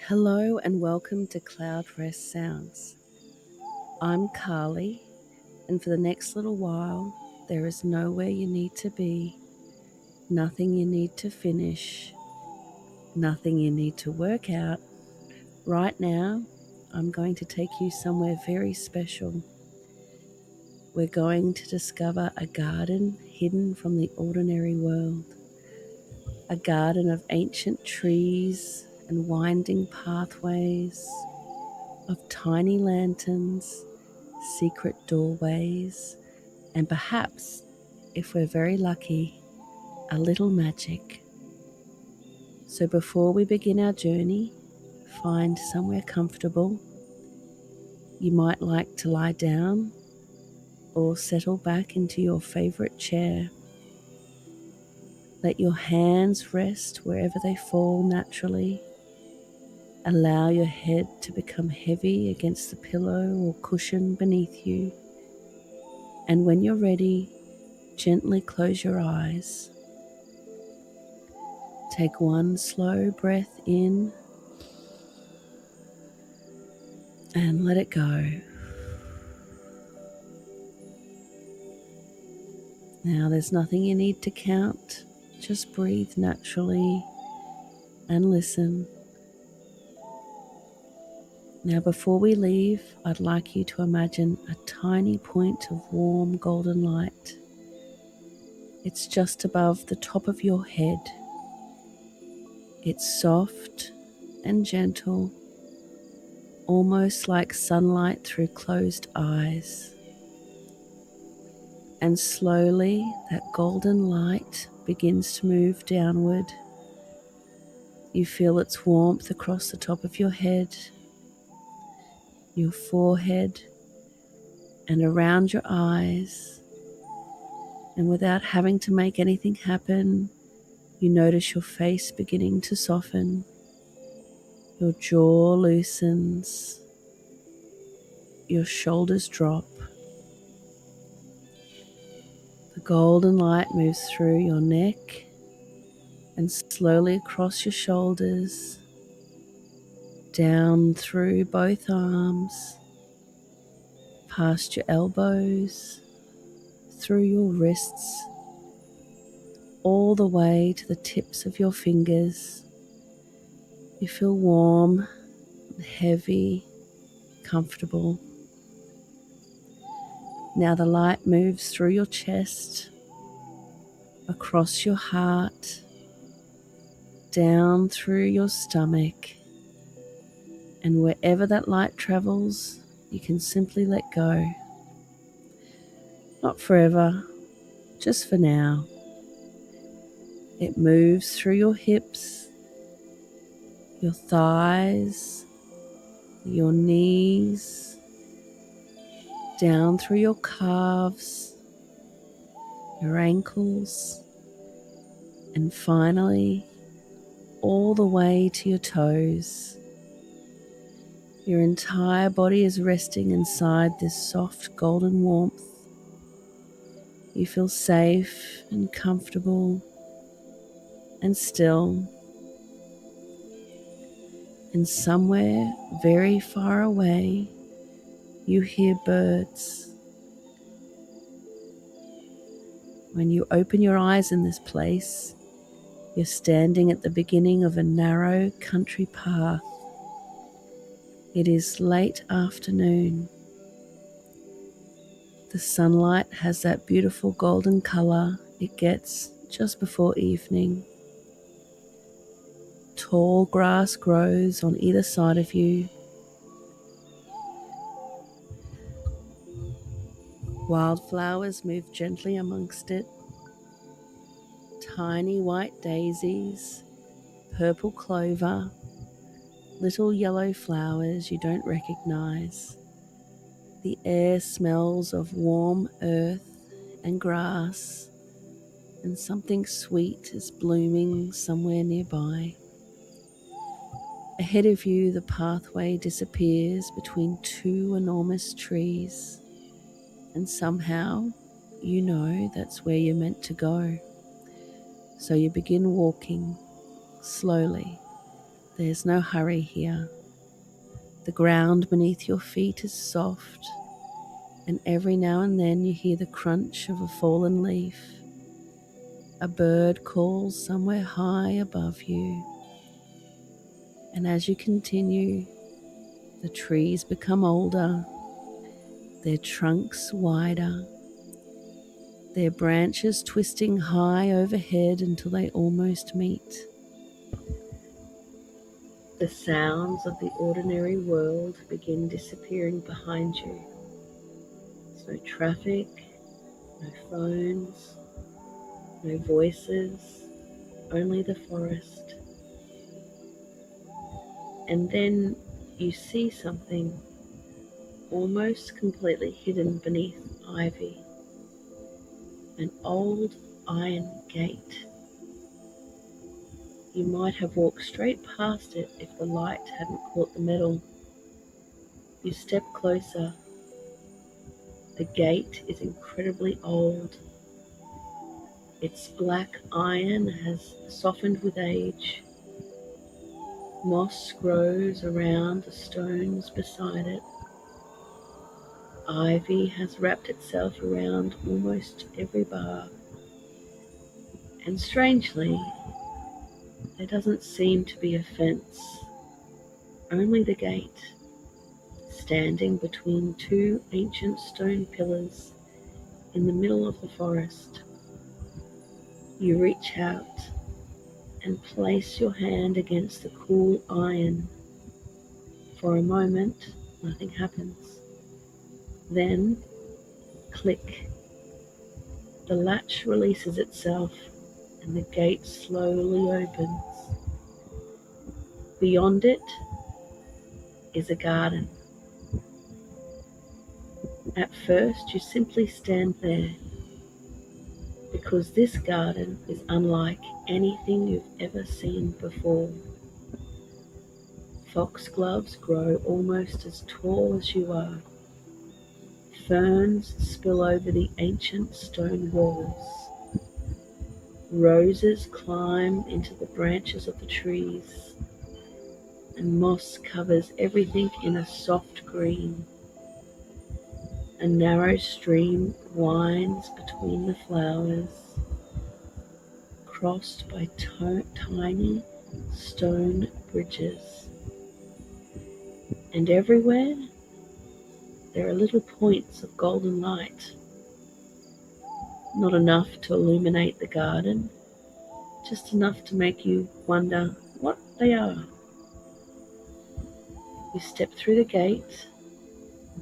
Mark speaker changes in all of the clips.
Speaker 1: Hello and welcome to Cloud Rest Sounds. I'm Carly, and for the next little while, there is nowhere you need to be, nothing you need to finish, nothing you need to work out. Right now, I'm going to take you somewhere very special. We're going to discover a garden hidden from the ordinary world, a garden of ancient trees and winding pathways, of tiny lanterns, secret doorways, and perhaps, if we're very lucky, a little magic. So before we begin our journey, find somewhere comfortable. You might like to lie down or settle back into your favorite chair. Let your hands rest wherever they fall naturally. Allow your head to become heavy against the pillow or cushion beneath you. And when you're ready, gently close your eyes. Take one slow breath in and let it go. Now there's nothing you need to count. Just breathe naturally and listen. Now before we leave, I'd like you to imagine a tiny point of warm golden light. It's just above the top of your head. It's soft and gentle, almost like sunlight through closed eyes. And slowly that golden light begins to move downward. You feel its warmth across the top of your head, your forehead, and around your eyes. And without having to make anything happen, you notice your face beginning to soften. Your jaw loosens, your shoulders drop. The golden light moves through your neck and slowly across your shoulders, down through both arms, past your elbows, through your wrists, all the way to the tips of your fingers. You feel warm, heavy, comfortable. Now the light moves through your chest, across your heart, down through your stomach, and wherever that light travels, you can simply let go. Not forever, just for now. It moves through your hips, your thighs, your knees, down through your calves, your ankles, and finally all the way to your toes. Your entire body is resting inside this soft golden warmth. You feel safe and comfortable and still. And somewhere very far away, you hear birds. When you open your eyes in this place, you're standing at the beginning of a narrow country path. It is late afternoon. The sunlight has that beautiful golden color it gets just before evening. Tall grass grows on either side of you. Wildflowers move gently amongst it. Tiny white daisies, purple clover, little yellow flowers you don't recognize. The air smells of warm earth and grass, and something sweet is blooming somewhere nearby. Ahead of you, the pathway disappears between two enormous trees, and somehow you know that's where you're meant to go. So you begin walking slowly, There's no hurry here. The ground beneath your feet is soft, and every now and then you hear the crunch of a fallen leaf. A bird calls somewhere high above you, and as you continue, the trees become older, their trunks wider, their branches twisting high overhead until they almost meet. The sounds of the ordinary world begin disappearing behind you. There's no traffic, no phones, no voices, only the forest. And then you see something almost completely hidden beneath ivy. An old iron gate. You might have walked straight past it if the light hadn't caught the metal. You step closer. The gate is incredibly old. Its black iron has softened with age. Moss grows around the stones beside it. Ivy has wrapped itself around almost every bar. And strangely, there doesn't seem to be a fence, only the gate, standing between two ancient stone pillars in the middle of the forest. You reach out and place your hand against the cool iron. For a moment, nothing happens. Then, click, the latch releases itself and the gate slowly opens. Beyond it is a garden. At first, you simply stand there because this garden is unlike anything you've ever seen before. Foxgloves grow almost as tall as you are. Ferns spill over the ancient stone walls. Roses climb into the branches of the trees, and moss covers everything in a soft green. A narrow stream winds between the flowers, crossed by tiny stone bridges. And everywhere, there are little points of golden light, not enough to illuminate the garden, just enough to make you wonder what they are. You step through the gate.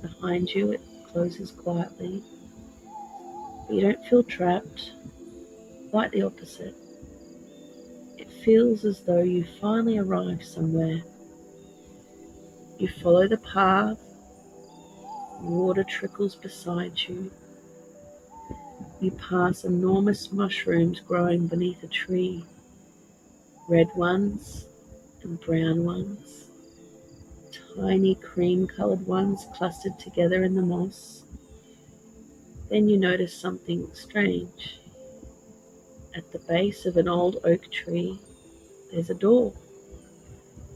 Speaker 1: Behind you, it closes quietly, but you don't feel trapped. Quite the opposite. It feels as though you finally arrived somewhere. You follow the path. Water trickles beside you. You pass enormous mushrooms growing beneath a tree, red ones and brown ones, tiny cream-colored ones clustered together in the moss. Then you notice something strange. At the base of an old oak tree, there's a door.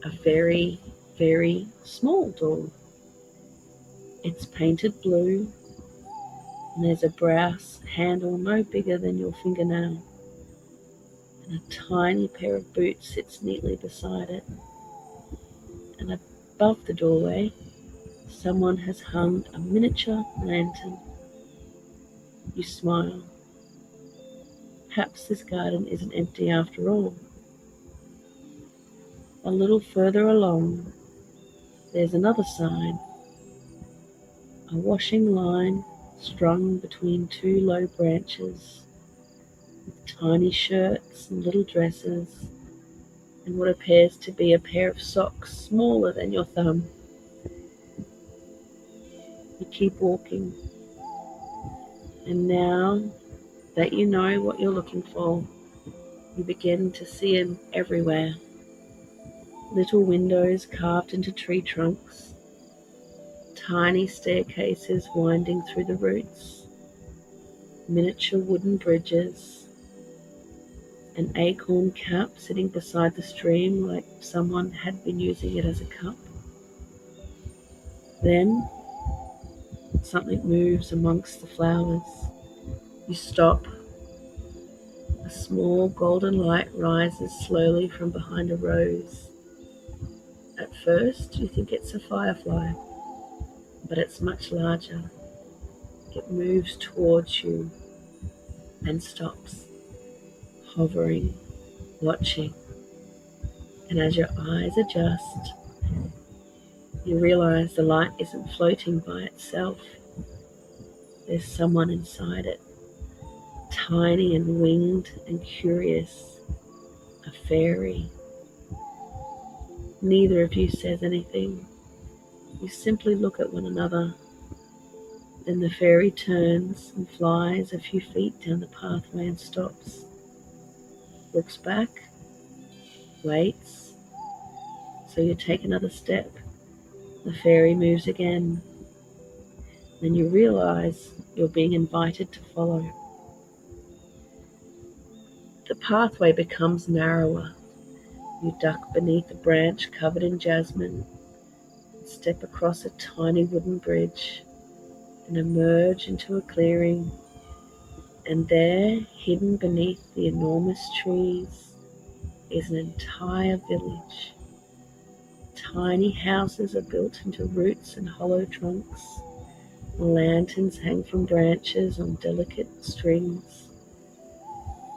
Speaker 1: A very, very small door. It's painted blue, and there's a brass handle no bigger than your fingernail. And a tiny pair of boots sits neatly beside it. And above the doorway, someone has hung a miniature lantern. You smile. Perhaps this garden isn't empty after all. A little further along, there's another sign. A washing line strung between two low branches, with tiny shirts and little dresses, and what appears to be a pair of socks smaller than your thumb. You keep walking, and now that you know what you're looking for, you begin to see them everywhere. Little windows carved into tree trunks, tiny staircases winding through the roots, miniature wooden bridges, an acorn cap sitting beside the stream like someone had been using it as a cup. Then something moves amongst the flowers. You stop. A small golden light rises slowly from behind a rose. At first, you think it's a firefly, but it's much larger. It moves towards you and stops, hovering, watching. And as your eyes adjust, you realize the light isn't floating by itself. There's someone inside it, tiny and winged and curious, a fairy. Neither of you says anything. You simply look at one another. Then the fairy turns and flies a few feet down the pathway and stops. Looks back, waits, so you take another step. The fairy moves again. Then you realize you're being invited to follow. The pathway becomes narrower. You duck beneath a branch covered in jasmine, step across a tiny wooden bridge, and emerge into a clearing. And there, hidden beneath the enormous trees, is an entire village. Tiny houses are built into roots and hollow trunks. Lanterns hang from branches on delicate strings.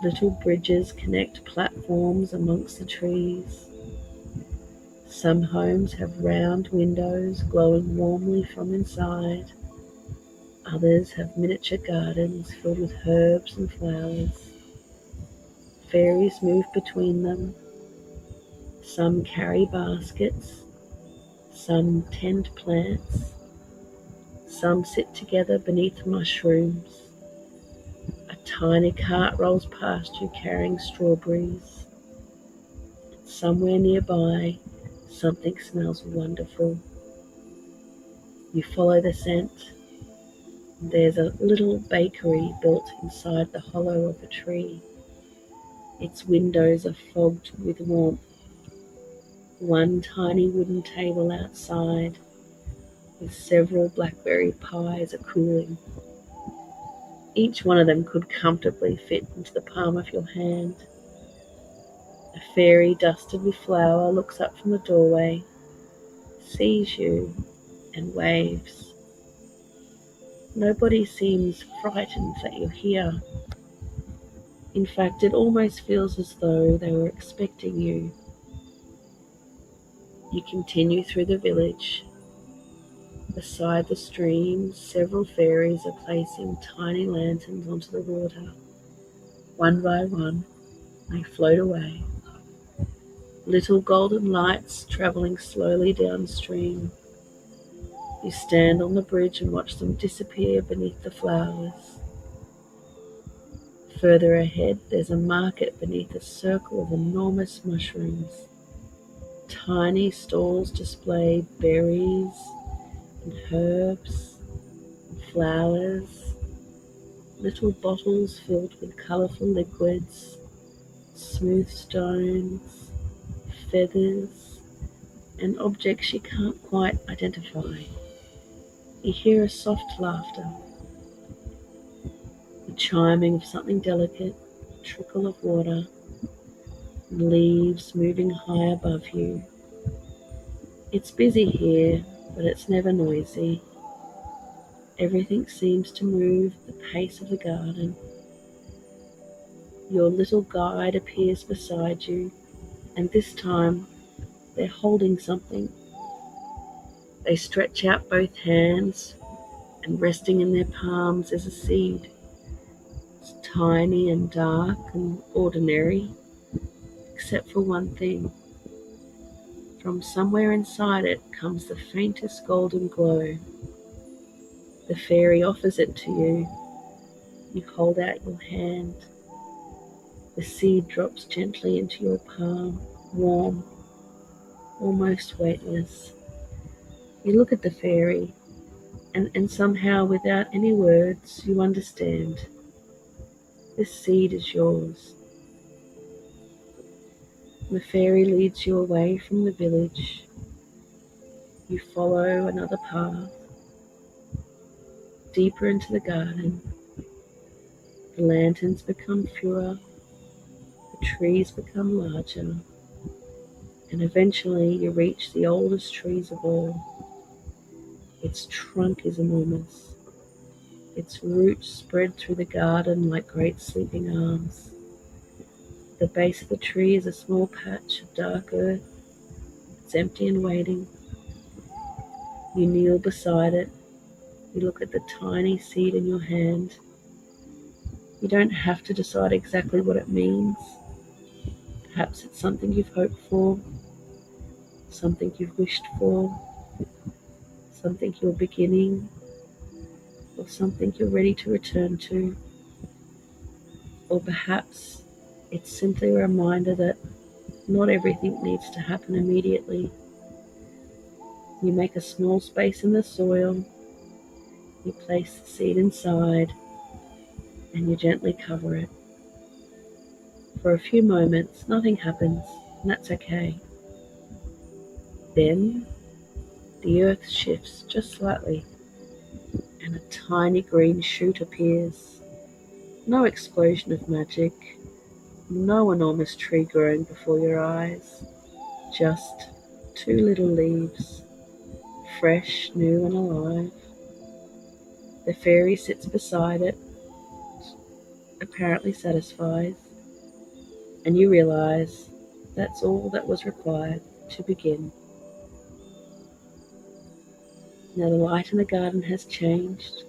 Speaker 1: Little bridges connect platforms amongst the trees. Some homes have round windows glowing warmly from inside. Others have miniature gardens filled with herbs and flowers. Fairies move between them. Some carry baskets. Some tend plants. Some sit together beneath mushrooms. A tiny cart rolls past you carrying strawberries. Somewhere nearby, something smells wonderful. You follow the scent. There's a little bakery built inside the hollow of a tree. Its windows are fogged with warmth. One tiny wooden table outside with several blackberry pies are cooling. Each one of them could comfortably fit into the palm of your hand. A fairy dusted with flour looks up from the doorway, sees you, and waves. Nobody seems frightened that you're here. In fact, it almost feels as though they were expecting you. You continue through the village. Beside the stream, several fairies are placing tiny lanterns onto the water. One by one, they float away. Little golden lights travelling slowly downstream. You stand on the bridge and watch them disappear beneath the flowers. Further ahead, there's a market beneath a circle of enormous mushrooms. Tiny stalls display berries and herbs and flowers, little bottles filled with colourful liquids, smooth stones, feathers, and objects you can't quite identify. You hear a soft laughter, the chiming of something delicate, a trickle of water, and leaves moving high above you. It's busy here, but it's never noisy. Everything seems to move at the pace of the garden. Your little guide appears beside you, and this time they're holding something. They stretch out both hands, and resting in their palms is a seed. It's tiny and dark and ordinary, except for one thing. From somewhere inside it comes the faintest golden glow. The fairy offers it to you. You hold out your hand. The seed drops gently into your palm, warm, almost weightless. You look at the fairy, and somehow, without any words, you understand. This seed is yours. The fairy leads you away from the village. You follow another path, deeper into the garden. The lanterns become fewer, the trees become larger, and eventually you reach the oldest trees of all. Its trunk is enormous. Its roots spread through the garden like great sleeping arms. The base of the tree is a small patch of dark earth. It's empty and waiting. You kneel beside it. You look at the tiny seed in your hand. You don't have to decide exactly what it means. Perhaps it's something you've hoped for, something you've wished for, something you're beginning, or something you're ready to return to. Or perhaps it's simply a reminder that not everything needs to happen immediately. You make a small space in the soil, you place the seed inside, and you gently cover it. For a few moments, nothing happens, and that's okay. Then the earth shifts just slightly, and a tiny green shoot appears. No explosion of magic, no enormous tree growing before your eyes, just two little leaves, fresh, new, and alive. The fairy sits beside it, apparently satisfied, and you realize that's all that was required to begin. Now the light in the garden has changed.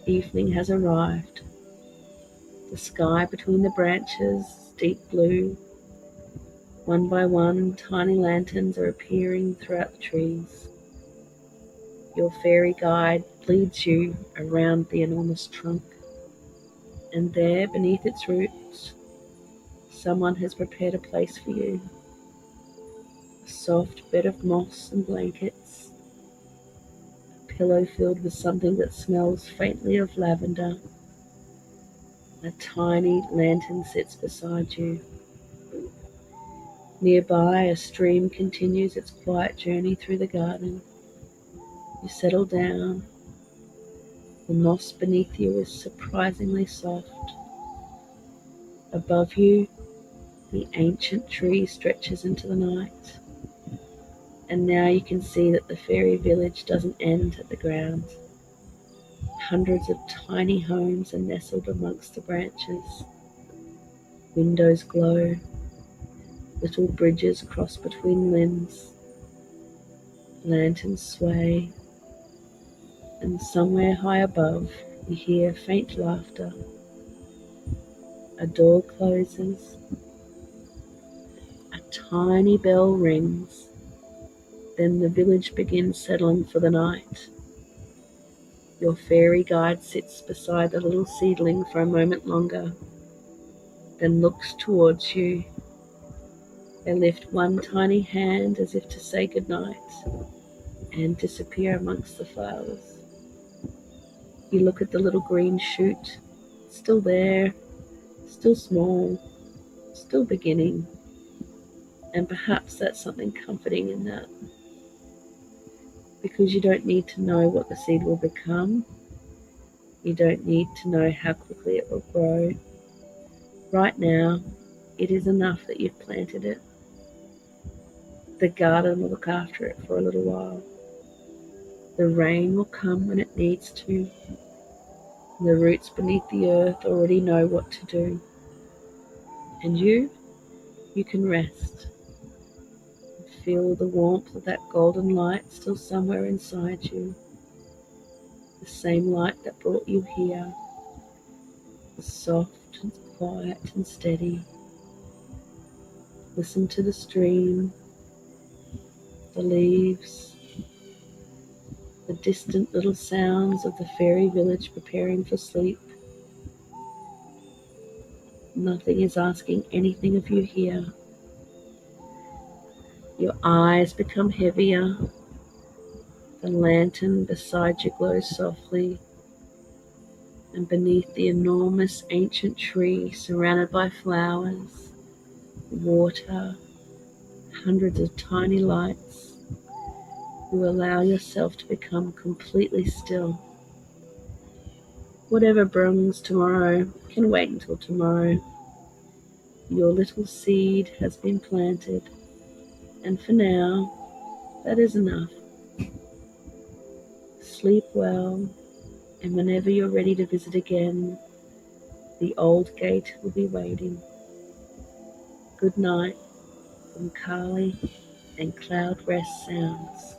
Speaker 1: Evening has arrived. The sky between the branches is deep blue. One by one, tiny lanterns are appearing throughout the trees. Your fairy guide leads you around the enormous trunk, and there, beneath its roots, someone has prepared a place for you. A soft bed of moss and blankets, a pillow filled with something that smells faintly of lavender. A tiny lantern sits beside you. Nearby, a stream continues its quiet journey through the garden. You settle down. The moss beneath you is surprisingly soft. Above you, the ancient tree stretches into the night. And now you can see that the fairy village doesn't end at the ground. Hundreds of tiny homes are nestled amongst the branches. Windows glow. Little bridges cross between limbs. Lanterns sway. And somewhere high above, you hear faint laughter. A door closes. A tiny bell rings. Then the village begins settling for the night. Your fairy guide sits beside the little seedling for a moment longer, then looks towards you. They lift one tiny hand as if to say goodnight and disappear amongst the flowers. You look at the little green shoot, still there, still small, still beginning, and perhaps that's something comforting in that, because you don't need to know what the seed will become. You don't need to know how quickly it will grow. Right now, it is enough that you've planted it. The garden will look after it for a little while. The rain will come when it needs to. The roots beneath the earth already know what to do. And you can rest. Feel the warmth of that golden light still somewhere inside you. The same light that brought you here. Soft and quiet and steady. Listen to the stream, the leaves, the distant little sounds of the fairy village preparing for sleep. Nothing is asking anything of you here. Your eyes become heavier. The lantern beside you glows softly, and beneath the enormous ancient tree surrounded by flowers, water, hundreds of tiny lights. You allow yourself to become completely still. Whatever brings tomorrow can wait until tomorrow. Your little seed has been planted, and for now, that is enough. Sleep well, and whenever you're ready to visit again, the old gate will be waiting. Good night from Carly and Cloud Rest Sounds.